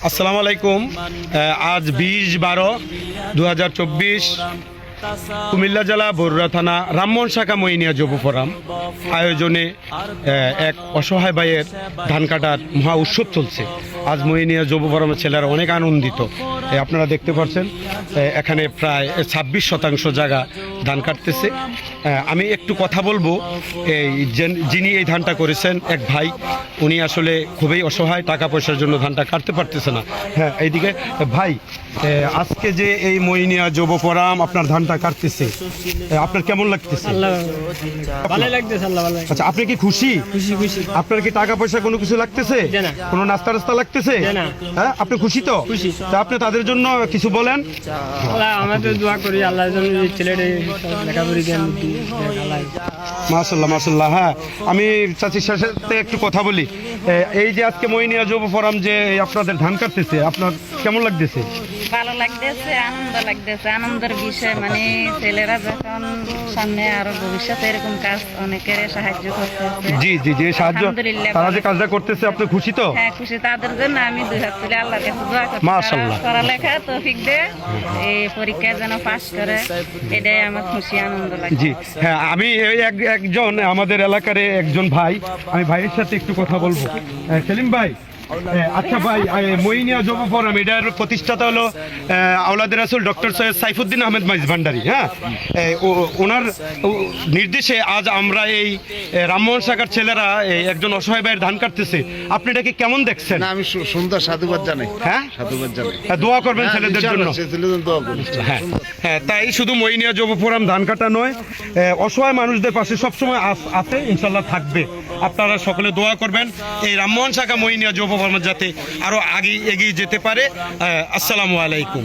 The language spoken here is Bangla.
আসসালামু আলাইকুম। আজ 20/12/2024 কুমিল্লা জেলা বরুড়া থানা রামমোহন শাখা মইনিয়া যুব ফোরাম আয়োজনে এক অসহায় ভাইয়ের ধান কাটার মহা উৎসব চলছে। আজ মইনিয়া যুব ফোরামের ছেলেরা অনেক আনন্দিত। আপনারা দেখতে পাচ্ছেন এখানে প্রায় 26% জায়গা ধান কাটতেছে। আমি একটু কথা বলবো, যিনি এই ধানটা করেছেন এক ভাই, উনি আসলে খুবই অসহায়, টাকা পয়সার জন্য ধানটা কাটতে পারতেছে না। হ্যাঁ, এইদিকে ভাই, আজকে যে এই মইনিয়া যুব ফোরাম আপনার ধানটা কাটতেছে, আপনার কেমন লাগতেছে? ভালো লাগতেছে। আচ্ছা, আপনি কি খুশি? খুশি। আপনার কি টাকা পয়সা কোনো কিছু লাগতেছে? না। কোনো নাস্তা টাস্তা লাগতেছে? না। হ্যাঁ, আপনি খুশি তো? খুশি। তা আপনি তাদের জন্য কিছু বলেন। আমাদের দোয়া করি আল্লাহর জন্য ছেলেটা লেখাপড়ি জ্ঞান মাশাল্লাহ মাশাল্লাহ। হ্যাঁ, আমি চাচির সাথে একটু কথা বলি। এই যে আজকে মইনিয়া যুব ফোরাম যে আপনাদের ধান কাটতেছে, আপনার কেমন লাগতেছে? ভালো লাগতেছে, আনন্দ লাগতেছে। আনন্দের বিষয় মানে ছেলেরা যখন সামনে আরো ভবিষ্যতে এরকম কাজ অনেকের সাহায্য করতেছে। জি জি জি, সাহায্য। আলহামদুলিল্লাহ। তারা যে কাজটা করতেছে, আপনি খুশি তো? হ্যাঁ, খুশি। তাদের জন্য আমি দুই হাত তুলে আল্লাহর কাছে দোয়া করি মাশাআল্লাহ। তারা পড়ালেখা তৌফিক দে, এই পরীক্ষায় যেন পাস করে, এটাই আমার খুশি আনন্দ লাগে। জি হ্যাঁ, আমি এই একজন আমাদের এলাকার একজন ভাই, আমি ভাইয়ের সাথে একটু কথা বলবো। সেলিম ভাই, আচ্ছা ভাই, মইনিয়া যুব ফোরাম এটার প্রতিষ্ঠাতা হলো আওলাদের রাসূল ডক্টর সৈয়দ সাইফুদ্দিন আহমেদ মাইজ ভান্ডারী। হ্যাঁ, ওনার নির্দেশে আজ আমরা এই রামমোহন শাখার ছেলেরা একজন অসহায় ভাইয়ের ধান কাটতেছে। আপনি এটাকে কেমন দেখছেন? না, আমি সুন্দর সাধুবাদ জানাই। হ্যাঁ, সাধুবাদ জানাই। দোয়া করবেন ছেলেদের জন্য। দোয়া করি। হ্যাঁ হ্যাঁ, তাই শুধু মইনিয়া যুব ফোরাম ধান কাটা নয়, অসহায় মানুষদের পাশে সবসময় আছে, ইনশাল্লাহ থাকবে। আপনারা সকলে দোয়া করবেন এই রামমোহন শাখা মইনিয়া যুব ফোরাম যাতে আরো আগে এগিয়ে যেতে পারে। আসসালামু আলাইকুম।